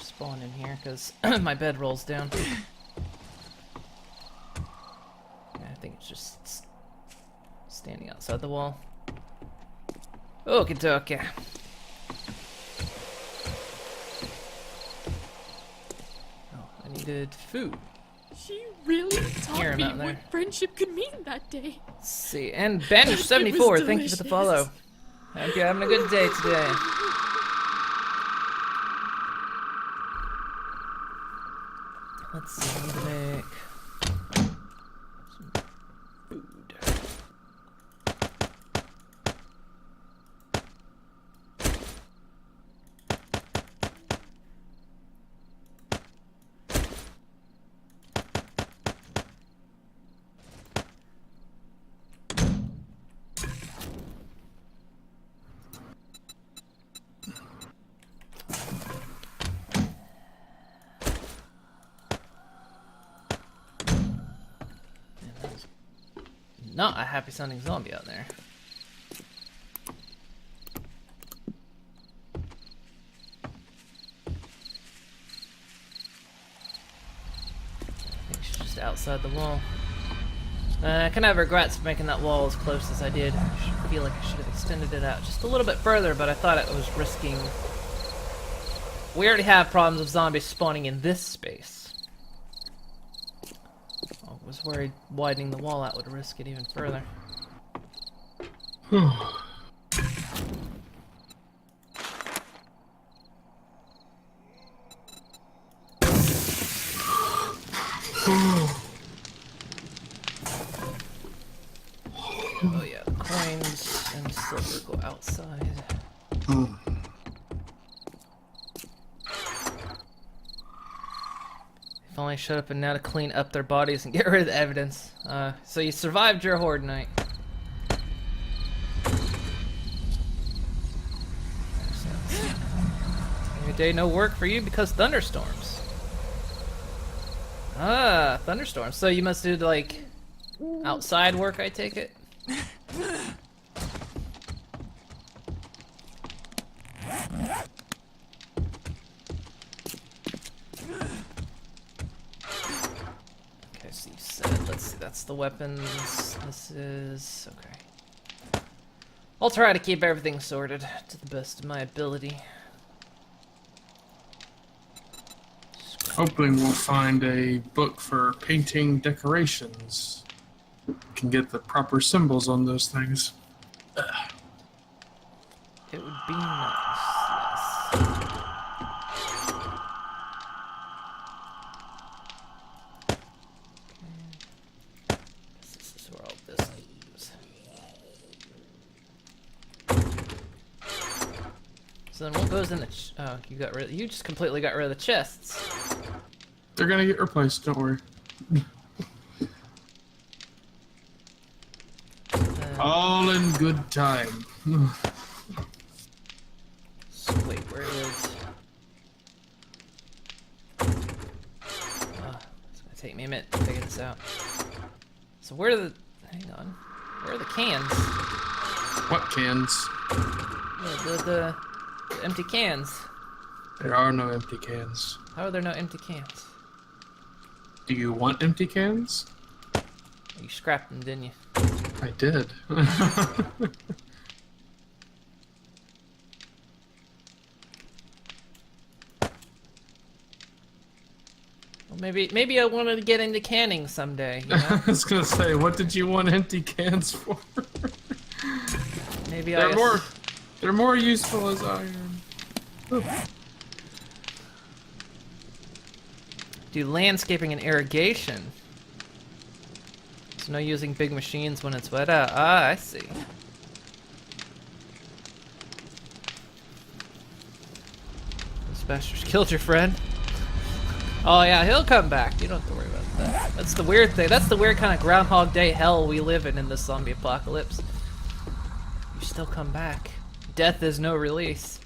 spawn in here because my bed rolls down. I think it's just standing outside the wall. Okie dokie. Oh, I needed food. She really Hear taught him me out there. what friendship could mean that day. Let's see, and Banish74, thank you for the follow. Hope you're having a good day today. Let's see, I'm gonna make some food. Not a happy sounding zombie out there. I think she's just outside the wall. I kind of have regrets for making that wall as close as I did. I feel like I should have extended it out just a little bit further, but I thought it was risking... We already have problems with zombies spawning in this space. was worried widening the wall out would risk it even further. Oh yeah, the coins and silver go outside. If only I showed up and now to clean up their bodies and get rid of the evidence. So you survived your horde night. Every day no work for you because thunderstorms. Ah, thunderstorms. So you must do like outside work, I take it? Okay, so you said, let's see, that's the weapons. This is, okay. I'll try to keep everything sorted to the best of my ability. Hoping we'll find a book for painting decorations. Can get the proper symbols on those things. It would be nice, yes. Okay. This is where all this is. So then what goes in the oh, you just completely got rid of the chests. They're gonna get replaced, don't worry. All in good time. So wait, where is... it's gonna take me a minute to figure this out. So where are the... hang on. Where are the cans? What cans? The empty cans. There are no empty cans. How are there no empty cans? Do you want empty cans? You scrapped them, didn't you? I did. Well, maybe I wanted to get into canning someday, you know? I was gonna say, what did you want empty cans for? Maybe They're more useful as iron. do landscaping and irrigation. So no using big machines when it's wet out. Ah, I see. Those bastards killed your friend. Oh yeah, he'll come back. You don't have to worry about that. That's the weird thing. That's the weird kind of Groundhog Day hell we live in this zombie apocalypse. You still come back. Death is no release.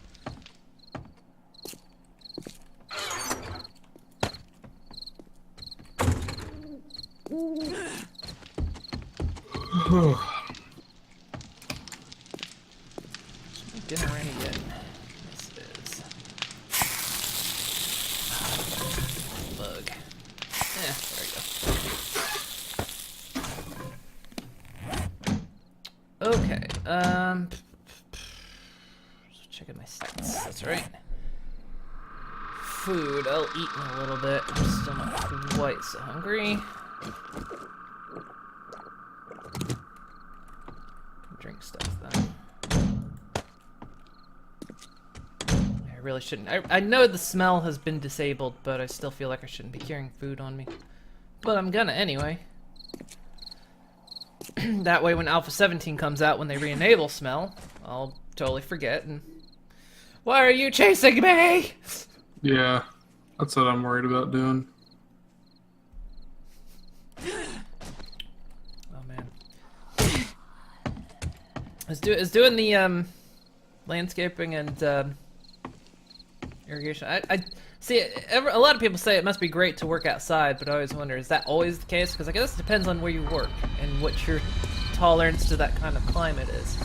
Dinner ready yet? This is bug. There we go. Okay. Checking my stats. That's right. Food. I'll eat in a little bit. I'm still not quite so hungry. Drink stuff then. I really shouldn't. I know the smell has been disabled, but I still feel like I shouldn't be carrying food on me. But I'm gonna anyway. That way when Alpha 17 comes out, when they re-enable smell, I'll totally forget and... Why are you chasing me? Yeah, that's what I'm worried about doing. Oh man. Is doing the landscaping and irrigation. I see. A lot of people say it must be great to work outside, but I always wonder, is that always the case? Because I guess it depends on where you work and what your tolerance to that kind of climate is.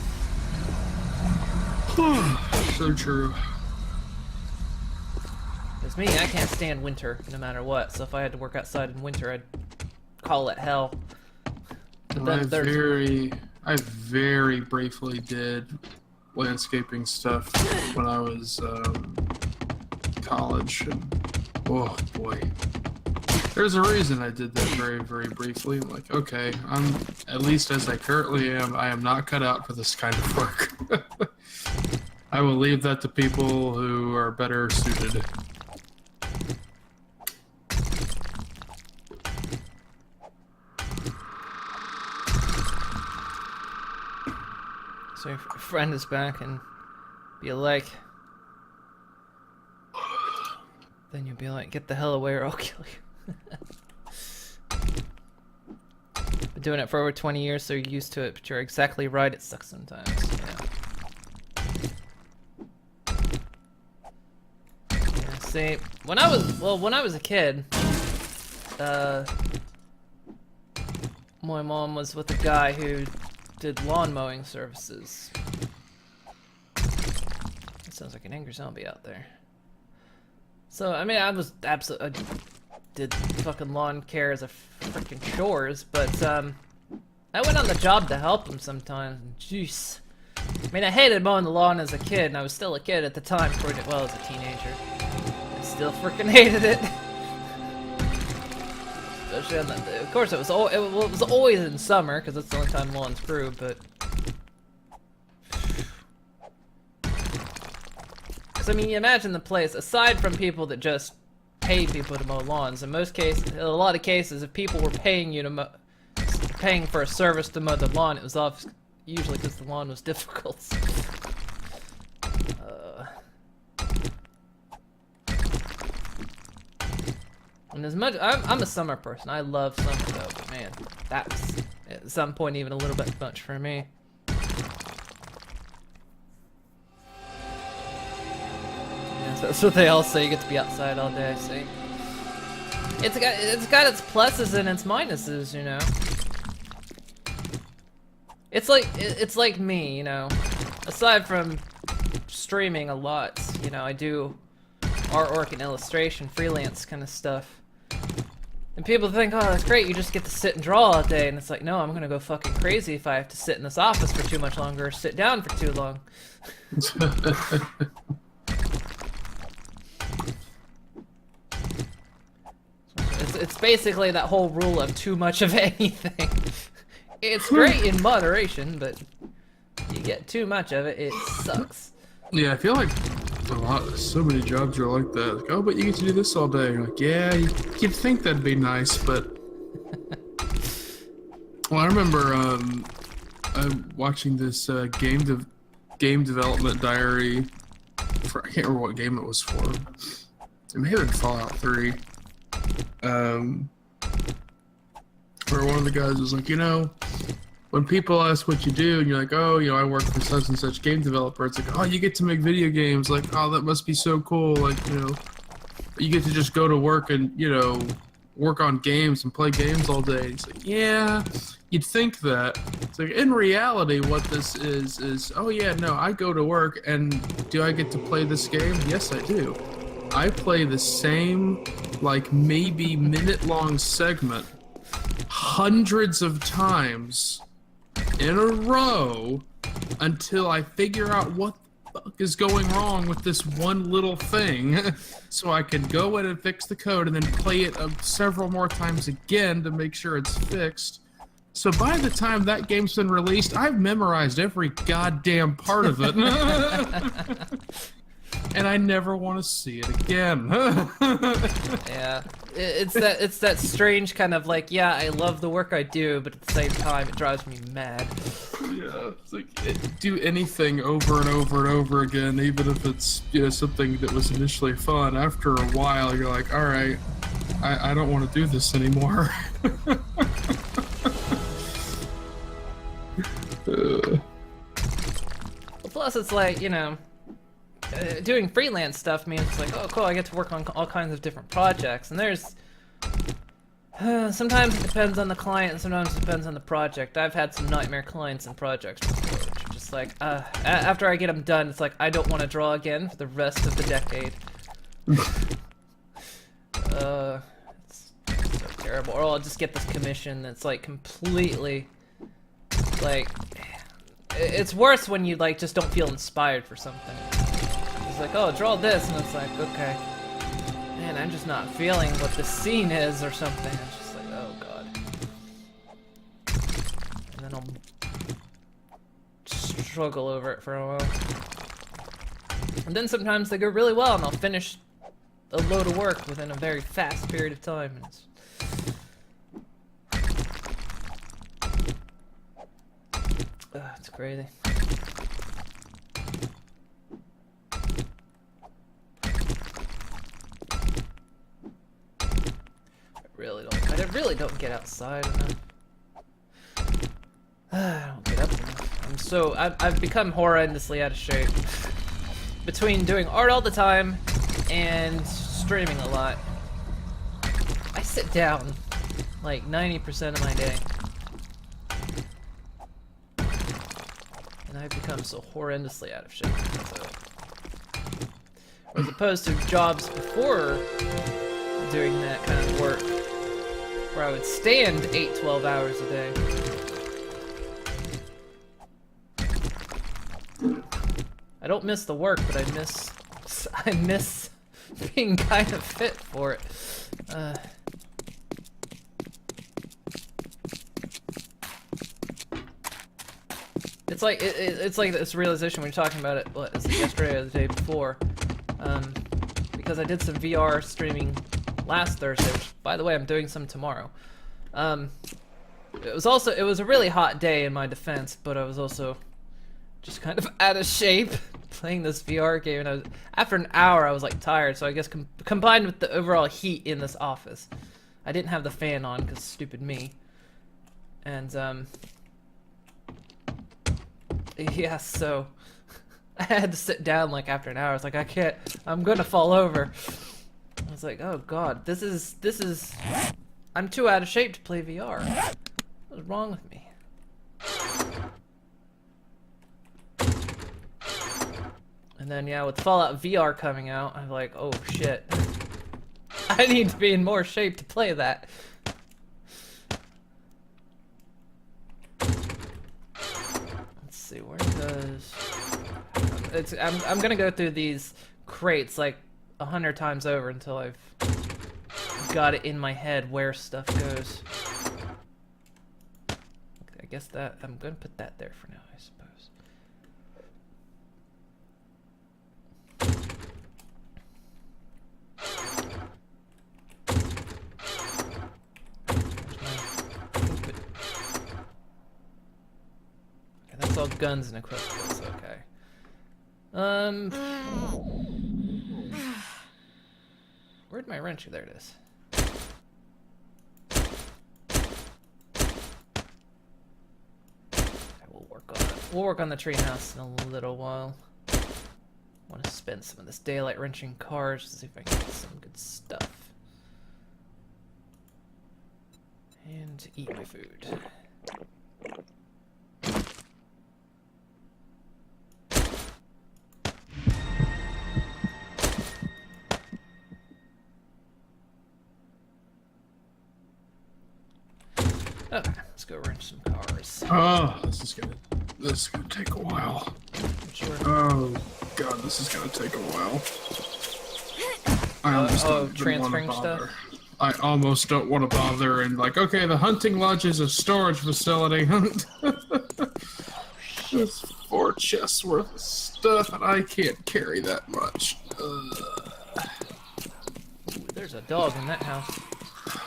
So true. Because me, I can't stand winter no matter what. So if I had to work outside in winter, I'd call it hell. But Well, then I very briefly did landscaping stuff when I was college. And, oh boy, There's a reason I did that very, very briefly. I'm like, okay, I'm at least as I currently am. I am not cut out for this kind of work. I will leave that to people who are better suited. So your friend is back and be like, then you'll be like, get the hell away or I'll kill you. Been doing it for over 20 years, so you're used to it, but you're exactly right, it sucks sometimes. Yeah, see, when I was a kid, my mom was with a guy who did lawn mowing services. That sounds like an angry zombie out there. So, I mean, I was I did fucking lawn care as a freaking chores, but, I went on the job to help him sometimes, and jeez. I mean, I hated mowing the lawn as a kid, and I was still a kid at the time, well, as a teenager. I still freaking hated it. Especially on the, of course, it was always in summer, because that's the only time lawns grew, but... I mean, you imagine the place, aside from people that just pay people to mow lawns, in most cases, in a lot of cases, if people were paying you to mow, paying for a service to mow the lawn, it was usually because the lawn was difficult. And as much, I'm a summer person, I love summer though, but man, that was, at some point, even a little bit much for me. That's what they all say. You get to be outside all day. See, it's got its pluses and its minuses, you know. It's like me, you know. Aside from streaming a lot, you know, I do artwork and illustration, freelance kind of stuff. And people think, oh, that's great. You just get to sit and draw all day, and it's like, no, I'm gonna go fucking crazy if I have to sit in this office for too much longer or sit down for too long. It's basically that whole rule of too much of anything. It's great in moderation, but you get too much of it, it sucks. Yeah, I feel like so many jobs are like that. Like, oh, but you get to do this all day. You're like, yeah, you'd think that'd be nice, but... Well, I remember I'm watching this game development diary. I can't remember what game it was for. It may have been Fallout 3. Where one of the guys was like, you know, when people ask what you do, and you're like, oh, you know, I work for such and such game developer, it's like, oh, you get to make video games, like, oh, that must be so cool, like, you know, you get to just go to work and, you know, work on games and play games all day. He's like, yeah, you'd think that. It's like, in reality, what this is, oh yeah, no, I go to work, and do I get to play this game? Yes, I do. I play the same, like, maybe minute-long segment hundreds of times in a row until I figure out what the fuck is going wrong with this one little thing, so I can go in and fix the code and then play it several more times again to make sure it's fixed. So by the time that game's been released, I've memorized every goddamn part of it. And I never want to see it again. Yeah, it's that strange kind of like, yeah, I love the work I do, but at the same time, it drives me mad. Yeah, it's like, do anything over and over and over again, even if it's, you know, something that was initially fun. After a while, you're like, all right, I don't want to do this anymore. Plus, it's like, you know, doing freelance stuff means it's like, oh cool, I get to work on all kinds of different projects, and there's sometimes it depends on the client and sometimes it depends on the project. I've had some nightmare clients and projects before, which are just like, after I get them done, it's like, I don't want to draw again for the rest of the decade. It's so terrible. Or I'll just get this commission that's like completely, like, it's worse when you like just don't feel inspired for something. It's like, oh, draw this, and it's like, okay. Man, I'm just not feeling what the scene is or something. It's just like, oh god. And then I'll struggle over it for a while. And then sometimes they go really well and I'll finish a load of work within a very fast period of time. And it's crazy. I really don't get outside enough. I don't get up enough. I've become horrendously out of shape. Between doing art all the time and streaming a lot. I sit down like 90% of my day. And I've become so horrendously out of shape. So, as opposed to jobs before doing that kind of work, where I would stand 8-12 hours a day. I don't miss the work, but I miss being kind of fit for it. It's like it's like this realization when you're talking about it. What is it, yesterday or the day before? Because I did some VR streaming last Thursday, which, by the way, I'm doing some tomorrow. It was a really hot day in my defense, but I was also just kind of out of shape playing this VR game, and after an hour I was like tired, so I guess combined with the overall heat in this office, I didn't have the fan on because stupid me, and yeah, so I had to sit down like after an hour. I was like, I can't, I'm gonna fall over. I was like, oh god, this is I'm too out of shape to play VR. What's wrong with me? And then yeah, with Fallout VR coming out, I'm like, oh shit. I need to be in more shape to play that. Let's see, where does I'm gonna go through these crates like 100 times over until I've got it in my head where stuff goes. I guess that I'm gonna put that there for now, I suppose. Okay, that's all guns and equipment. Okay. Where'd my wrench? There it is. We'll work on the treehouse in a little while. I want to spend some of this daylight wrenching cars to see if I can get some good stuff. And eat my food. Okay, let's go wrench some cars. Oh, this is gonna take a while. Sure. Oh god, this is gonna take a while. I almost don't transferring wanna bother. stuff? I almost don't want to bother and like, okay, the hunting lodge is a storage facility. There's 4 chests worth of stuff and I can't carry that much. Ooh, there's a dog in that house.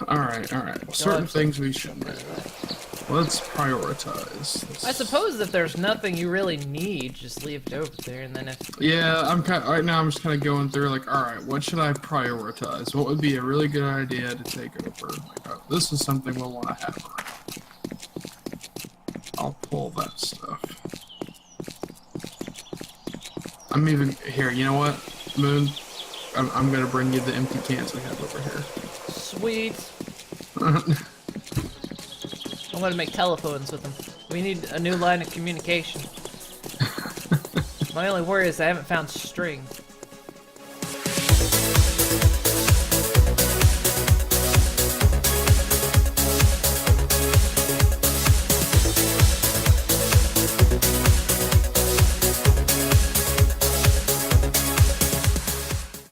Alright. Well, certain things we should do. Let's prioritize. I suppose if there's nothing you really need, just leave it over there, and then if... Yeah, right now I'm just kind of going through like, alright, what should I prioritize? What would be a really good idea to take over? Like, oh, this is something we'll want to have around. I'll pull that stuff. I'm even... Here, you know what, Moon? I'm gonna bring you the empty cans I have over here. Sweet. I'm gonna make telephones with them. We need a new line of communication. My only worry is I haven't found string.